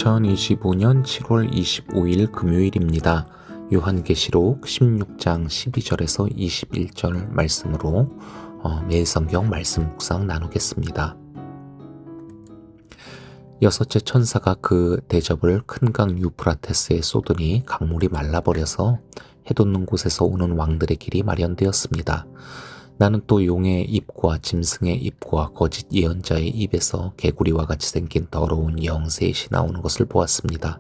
2025년 7월 25일 금요일입니다. 요한계시록 16장 12절에서 21절 말씀으로 매일 성경 말씀 묵상 나누겠습니다. 여섯째 천사가 그 대접을 큰 강 유프라테스에 쏟으니 강물이 말라버려서 해돋는 곳에서 오는 왕들의 길이 마련되었습니다. 나는 또 용의 입과 짐승의 입과 거짓 예언자의 입에서 개구리와 같이 생긴 더러운 영 셋이 나오는 것을 보았습니다.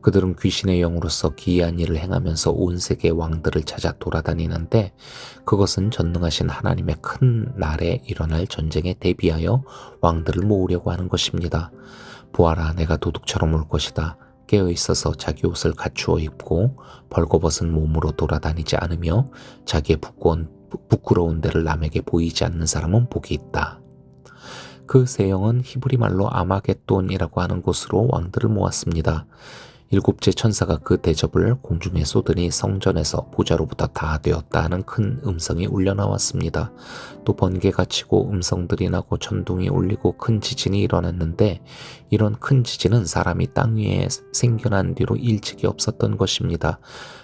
그들은 귀신의 영으로서 기이한 일을 행하면서 온 세계의 왕들을 찾아 돌아다니는데 그것은 전능하신 하나님의 큰 날에 일어날 전쟁에 대비하여 왕들을 모으려고 하는 것입니다. 보아라, 내가 도둑처럼 올 것이다. 깨어있어서 자기 옷을 갖추어 입고 벌거벗은 몸으로 돌아다니지 않으며 자기의 부끄러운 데를 남에게 보이지 않는 사람은 복이 있다. 그 세 영은 히브리 말로 아마겟돈이라고 하는 곳으로 왕들을 모았습니다. 일곱째 천사가 그 대접을 공중에 쏟으니 성전에서 보좌로부터 다 되었다 하는 큰 음성이 울려 나왔습니다. 또 번개가 치고 음성들이 나고 천둥이 울리고 큰 지진이 일어났는데 이런 큰 지진은 사람이 땅 위에 생겨난 뒤로 일찍이 없었던 것입니다.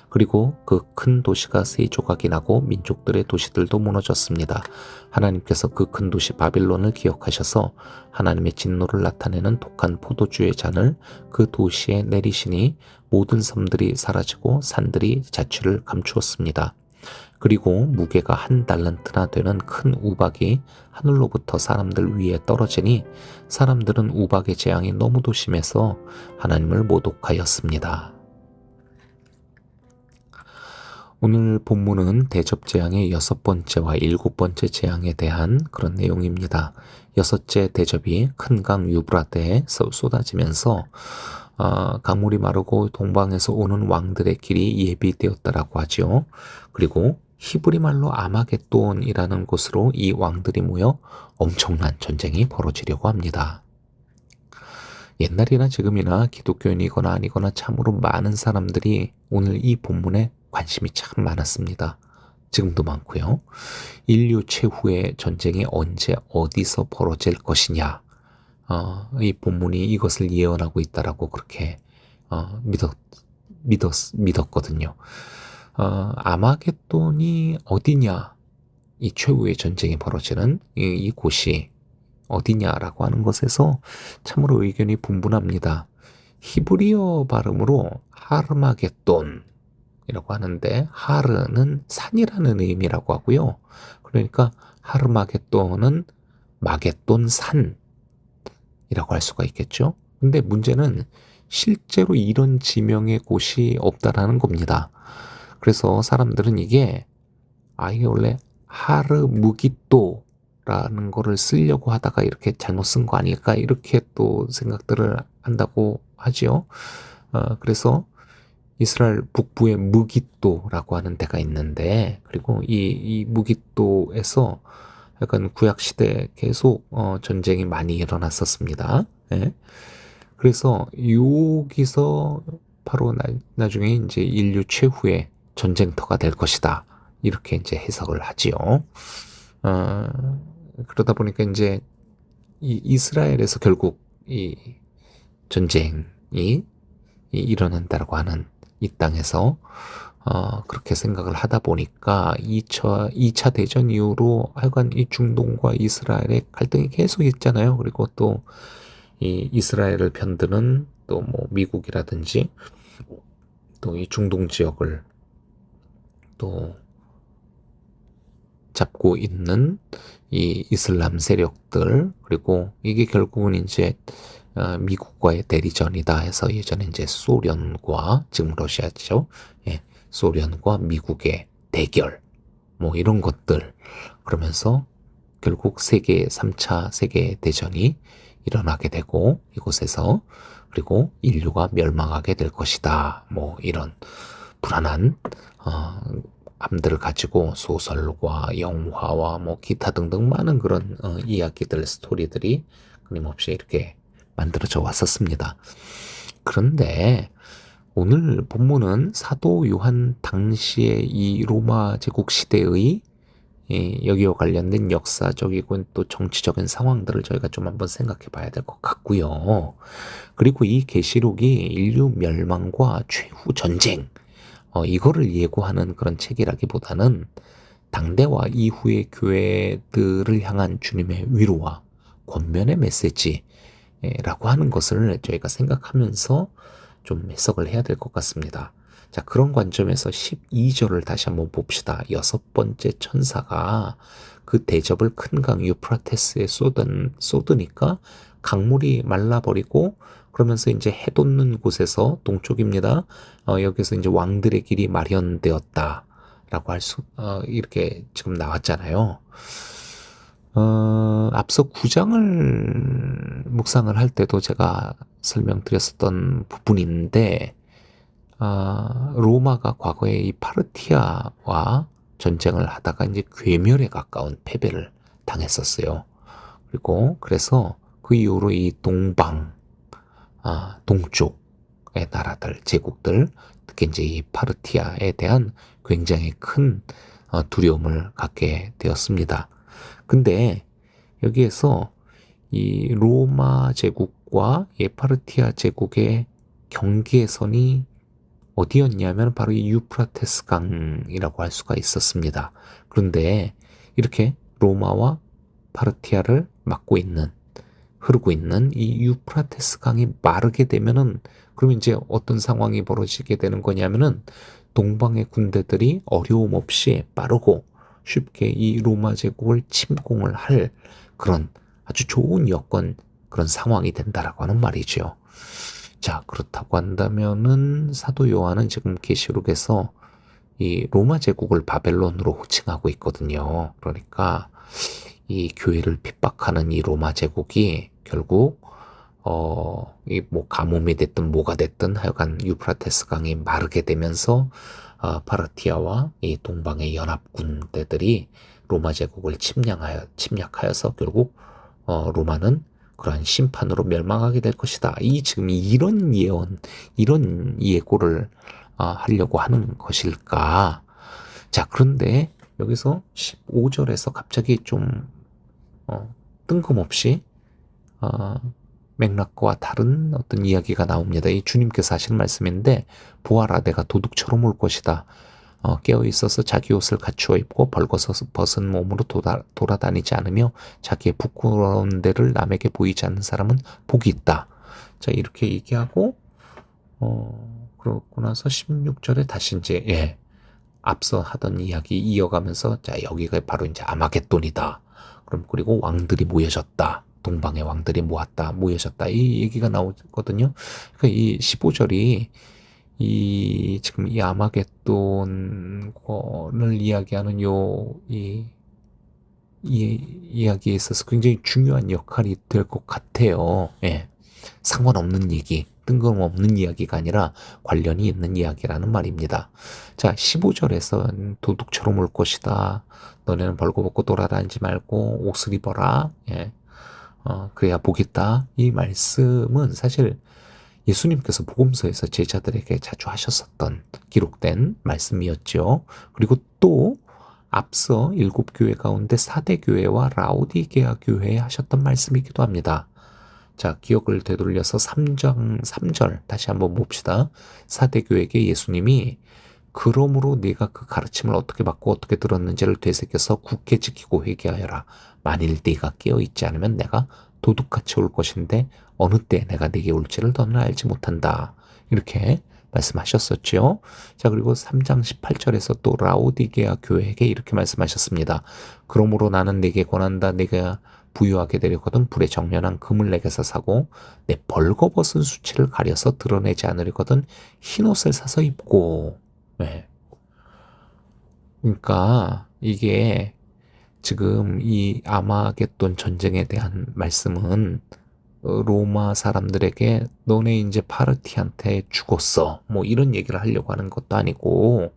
그리고 그 큰 도시가 세 조각이 나고 민족들의 도시들도 무너졌습니다. 하나님께서 그 큰 도시 바빌론을 기억하셔서 하나님의 진노를 나타내는 독한 포도주의 잔을 그 도시에 내리시니 모든 섬들이 사라지고 산들이 자취를 감추었습니다. 그리고 무게가 1달란트나 되는 큰 우박이 하늘로부터 사람들 위에 떨어지니 사람들은 우박의 재앙이 너무도 심해서 하나님을 모독하였습니다. 오늘 본문은 대접재앙의 6번째와 7번째 재앙에 대한 그런 내용입니다. 여섯째 대접이 큰 강 유브라데에 쏟아지면서 강물이 마르고 동방에서 오는 왕들의 길이 예비되었다라고 하죠. 그리고 히브리 말로 아마겟돈이라는 곳으로 이 왕들이 모여 엄청난 전쟁이 벌어지려고 합니다. 옛날이나 지금이나 기독교인이거나 아니거나 참으로 많은 사람들이 오늘 이 본문에 관심이 참 많았습니다. 지금도 많고요. 인류 최후의 전쟁이 언제 어디서 벌어질 것이냐. 이 본문이 이것을 예언하고 있다라고 그렇게 믿었거든요. 아마겟돈이 어디냐. 이 최후의 전쟁이 벌어지는 이 곳이 어디냐라고 하는 것에서 참으로 의견이 분분합니다. 히브리어 발음으로 하르마겟돈 이라고 하는데 하르는 산이라는 의미라고 하고요. 그러니까 하르마겟돈은 마겟돈 산이라고 할 수가 있겠죠. 근데 문제는 실제로 이런 지명의 곳이 없다라는 겁니다. 그래서 사람들은 이게 원래 하르무깃도라는 거를 쓰려고 하다가 이렇게 잘못 쓴 거 아닐까 이렇게 또 생각들을 한다고 하지요. 그래서 이스라엘 북부의 무깃도라고 하는 데가 있는데 그리고 이 무깃도에서 약간 구약시대 계속 전쟁이 많이 일어났었습니다. 예. 그래서 여기서 바로 나중에 이제 인류 최후의 전쟁터가 될 것이다. 이렇게 이제 해석을 하지요. 그러다 보니까 이제 이 이스라엘에서 결국 이 전쟁이 일어난다라고 하는 이 땅에서 그렇게 생각을 하다 보니까 2차 대전 이후로 하여간 이 중동과 이스라엘의 갈등이 계속 있잖아요. 그리고 또 이 이스라엘을 편드는 또 뭐 미국이라든지 또 이 중동 지역을 또 잡고 있는 이 이슬람 세력들 그리고 이게 결국은 이제 미국과의 대리전이다 해서 예전에 이제 소련과 지금 러시아죠. 예, 소련과 미국의 대결 뭐 이런 것들 그러면서 결국 3차 세계 대전이 일어나게 되고 이곳에서 그리고 인류가 멸망하게 될 것이다. 뭐 이런 불안한 암들을 가지고 소설과 영화와 뭐 기타 등등 많은 그런 이야기들 스토리들이 끊임없이 이렇게 만들어져 왔었습니다. 그런데 오늘 본문은 사도 요한 당시의 이 로마 제국 시대의 여기와 관련된 역사적이고 또 정치적인 상황들을 저희가 좀 한번 생각해 봐야 될 것 같고요. 그리고 이 계시록이 인류 멸망과 최후 전쟁, 이거를 예고하는 그런 책이라기보다는 당대와 이후의 교회들을 향한 주님의 위로와 권면의 메시지라고 하는 것을 저희가 생각하면서 좀 해석을 해야 될 것 같습니다. 자, 그런 관점에서 12절을 다시 한번 봅시다. 여섯 번째 천사가 그 대접을 큰 강 유프라테스에 쏟으니까 강물이 말라버리고, 그러면서 이제 해 돋는 곳에서 동쪽입니다. 여기서 이제 왕들의 길이 마련되었다. 라고 이렇게 지금 나왔잖아요. 앞서 9장을 묵상을 할 때도 제가 설명드렸었던 부분인데, 로마가 과거에 이 파르티아와 전쟁을 하다가 이제 괴멸에 가까운 패배를 당했었어요. 그리고 그래서 그 이후로 이 동쪽의 나라들, 제국들, 특히 이제 이 파르티아에 대한 굉장히 큰 두려움을 갖게 되었습니다. 근데 여기에서 이 로마 제국과 이 파르티아 제국의 경계선이 어디였냐면 바로 이 유프라테스 강이라고 할 수가 있었습니다. 그런데 이렇게 로마와 파르티아를 막고 있는, 흐르고 있는 이 유프라테스 강이 마르게 되면은, 그러면 이제 어떤 상황이 벌어지게 되는 거냐면은 동방의 군대들이 어려움 없이 빠르고 쉽게 이 로마 제국을 침공을 할 그런 아주 좋은 여건, 그런 상황이 된다라고 하는 말이죠. 자, 그렇다고 한다면은 사도 요한은 지금 계시록에서 이 로마 제국을 바벨론으로 호칭하고 있거든요. 그러니까 이 교회를 핍박하는 이 로마 제국이 결국 이 뭐 가뭄이 됐든 뭐가 됐든 하여간 유프라테스 강이 마르게 되면서 파르티아와 이 동방의 연합 군대들이 로마 제국을 침략하여서 결국 로마는 그러한 심판으로 멸망하게 될 것이다. 지금 이런 예언, 이런 예고를 하려고 하는 것일까? 자, 그런데 여기서 15절에서 갑자기 좀 뜬금없이 맥락과 다른 어떤 이야기가 나옵니다. 이 주님께서 하시는 말씀인데, 보아라, 내가 도둑처럼 올 것이다. 깨어 있어서 자기 옷을 갖추어 입고 벗은 몸으로 돌아다니지 않으며 자기의 부끄러운 데를 남에게 보이지 않는 사람은 복이 있다. 자, 이렇게 얘기하고 그러고 나서 16절에 다시 이제 앞서 하던 이야기 이어가면서, 자, 여기가 바로 이제 아마겟돈이다. 그럼 그리고 왕들이 모여졌다. 동방의 왕들이 모여졌다. 이 얘기가 나오거든요. 그러니까 이 15절이 지금 이 아마겟돈을 이야기하는 이야기에 있어서 굉장히 중요한 역할이 될 것 같아요. 예. 상관없는 얘기, 뜬금없는 이야기가 아니라 관련이 있는 이야기라는 말입니다. 자, 15절에서 도둑처럼 올 것이다. 너네는 벌거벗고 돌아다니지 말고 옷을 입어라. 예. 그래야 복있다. 이 말씀은 사실 예수님께서 복음서에서 제자들에게 자주 하셨었던 기록된 말씀이었죠. 그리고 또 앞서 7교회 가운데 4대 교회와 라오디게아 교회에 하셨던 말씀이기도 합니다. 자, 기억을 되돌려서 3장 3절 다시 한번 봅시다. 4대 교회에게 예수님이 그러므로 네가 그 가르침을 어떻게 받고 어떻게 들었는지를 되새겨서 굳게 지키고 회개하여라. 만일 네가 깨어있지 않으면 내가 도둑같이 올 것인데 어느 때 내가 네게 올지를 너는 알지 못한다. 이렇게 말씀하셨었죠. 자, 그리고 3장 18절에서 또 라오디게아 교회에게 이렇게 말씀하셨습니다. 그러므로 나는 네게 권한다. 네가 부유하게 되려거든 불에 정련한 금을 내게서 사고 내 벌거벗은 수치를 가려서 드러내지 않으려거든 흰옷을 사서 입고. 네. 그러니까 이게 지금 이 아마겟돈 전쟁에 대한 말씀은 로마 사람들에게 너네 이제 파르티한테 죽었어, 뭐 이런 얘기를 하려고 하는 것도 아니고,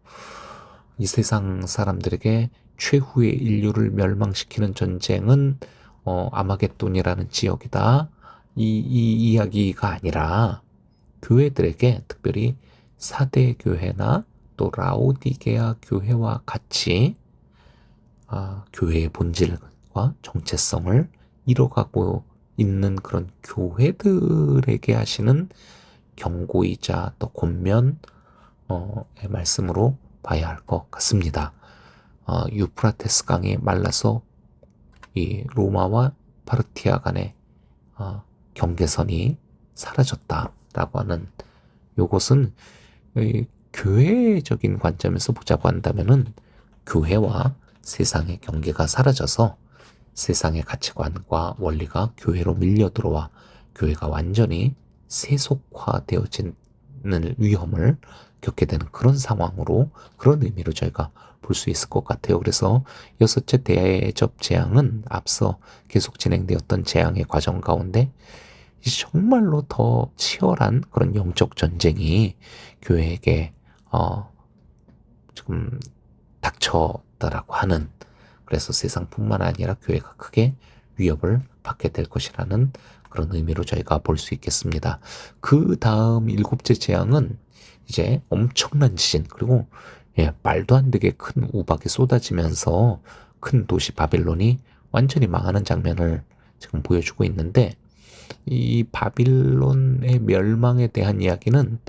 이 세상 사람들에게 최후의 인류를 멸망시키는 전쟁은 아마겟돈이라는 지역이다, 이 이야기가 아니라 교회들에게, 특별히 사대 교회나 또 라오디게아 교회와 같이 교회의 본질과 정체성을 잃어가고 있는 그런 교회들에게 하시는 경고이자 또 권면의 말씀으로 봐야 할 것 같습니다. 유프라테스 강이 말라서 이 로마와 파르티아 간의 경계선이 사라졌다라고 하는 요것은 교회적인 관점에서 보자고 한다면은 교회와 세상의 경계가 사라져서 세상의 가치관과 원리가 교회로 밀려 들어와 교회가 완전히 세속화되어지는 위험을 겪게 되는 그런 상황으로, 그런 의미로 저희가 볼 수 있을 것 같아요. 그래서 여섯째 대접 재앙은 앞서 계속 진행되었던 재앙의 과정 가운데 정말로 더 치열한 그런 영적 전쟁이 교회에게 지금 닥쳤다라고 하는, 그래서 세상뿐만 아니라 교회가 크게 위협을 받게 될 것이라는 그런 의미로 저희가 볼 수 있겠습니다. 그 다음 일곱째 재앙은 이제 엄청난 지진, 그리고 말도 안 되게 큰 우박이 쏟아지면서 큰 도시 바빌론이 완전히 망하는 장면을 지금 보여주고 있는데, 이 바빌론의 멸망에 대한 이야기는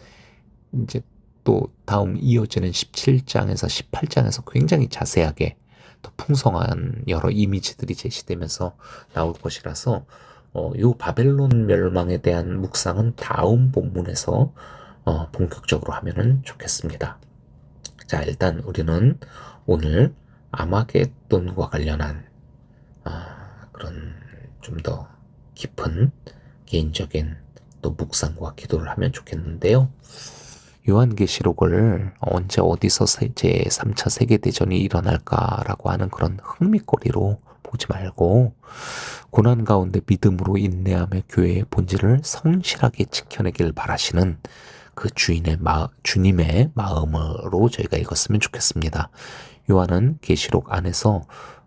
이제 또 다음 이어지는 17장에서 18장에서 굉장히 자세하게 또 풍성한 여러 이미지들이 제시되면서 나올 것이라서 요 바벨론 멸망에 대한 묵상은 다음 본문에서 본격적으로 하면은 좋겠습니다. 자, 일단 우리는 오늘 아마겟돈과 관련한 그런 좀 더 깊은 개인적인 또 묵상과 기도를 하면 좋겠는데요. 요한계시록을 언제 어디서 제 3차 세계대전이 일어날까라고 하는 그런 흥미거리로 보지 말고, 고난 가운데 믿음으로 인내하며 교회의 본질을 성실하게 지켜내길 바라시는 그 주님의 마음으로 저희가 읽었으면 좋겠습니다. 요한은 계시록 안에서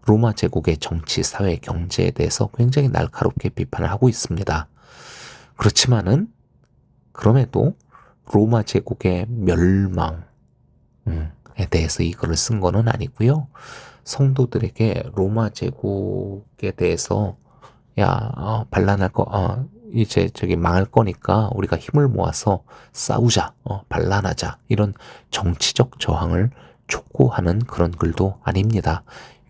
로마 제국의 정치, 사회, 경제에 대해서 굉장히 날카롭게 비판을 하고 있습니다. 그렇지만은 그럼에도 로마 제국의 멸망에 대해서 이거를 쓴 거는 아니고요. 성도들에게 로마 제국에 대해서 반란할 거, 이제 저기 망할 거니까 우리가 힘을 모아서 싸우자, 반란하자, 이런 정치적 저항을 촉구하는 그런 글도 아닙니다.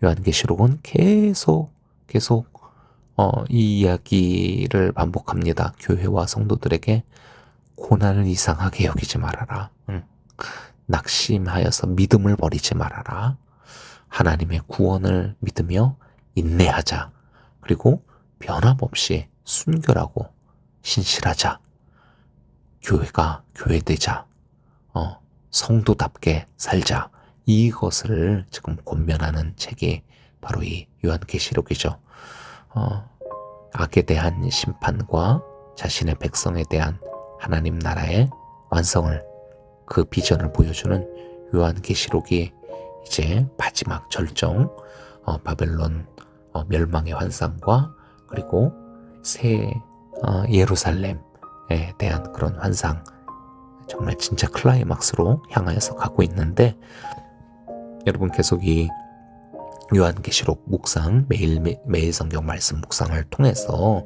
요한계시록은 계속 이 이야기를 반복합니다. 교회와 성도들에게 고난을 이상하게 여기지 말아라. 낙심하여서 믿음을 버리지 말아라. 하나님의 구원을 믿으며 인내하자. 그리고 변함없이 순결하고 신실하자. 교회가 교회되자. 성도답게 살자. 이것을 지금 권면하는 책이 바로 이 요한계시록이죠. 악에 대한 심판과 자신의 백성에 대한 하나님 나라의 완성을, 그 비전을 보여주는 요한계시록이 이제 마지막 절정, 바벨론 멸망의 환상과 그리고 새 예루살렘에 대한 그런 환상, 정말 진짜 클라이막스로 향하여서 가고 있는데, 여러분 계속 이 요한계시록 묵상, 매일 성경 말씀 묵상을 통해서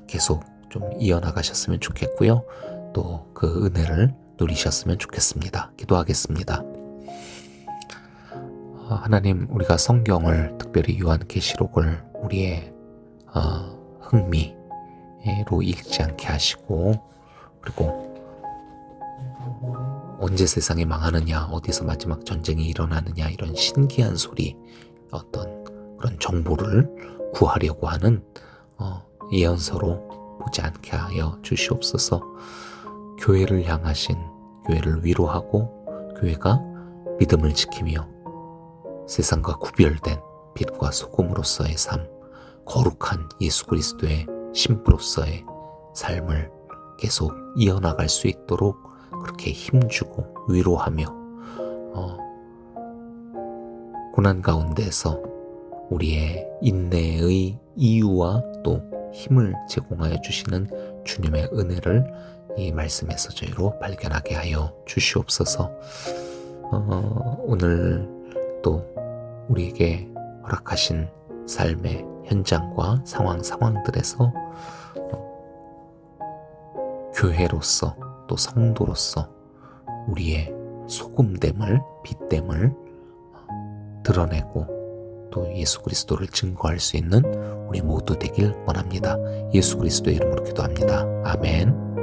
계속 좀 이어나가셨으면 좋겠고요. 또 그 은혜를 누리셨으면 좋겠습니다. 기도하겠습니다. 하나님, 우리가 성경을, 특별히 요한계시록을 우리의 흥미로 읽지 않게 하시고, 그리고 언제 세상이 망하느냐, 어디서 마지막 전쟁이 일어나느냐, 이런 신기한 소리, 어떤 그런 정보를 구하려고 하는 예언서로 보지 않게 하여 주시옵소서. 교회를 향하신, 교회를 위로하고 교회가 믿음을 지키며 세상과 구별된 빛과 소금으로서의 삶, 거룩한 예수 그리스도의 신부로서의 삶을 계속 이어나갈 수 있도록 그렇게 힘주고 위로하며 고난 가운데서 우리의 인내의 이유와 또 힘을 제공하여 주시는 주님의 은혜를 이 말씀에서 저희로 발견하게 하여 주시옵소서. 오늘 또 우리에게 허락하신 삶의 현장과 상황들에서 교회로서 또 성도로서 우리의 소금됨을, 빛됨을 드러내고 또 예수 그리스도를 증거할 수 있는 우리 모두 되길 원합니다. 예수 그리스도의 이름으로 기도합니다. 아멘.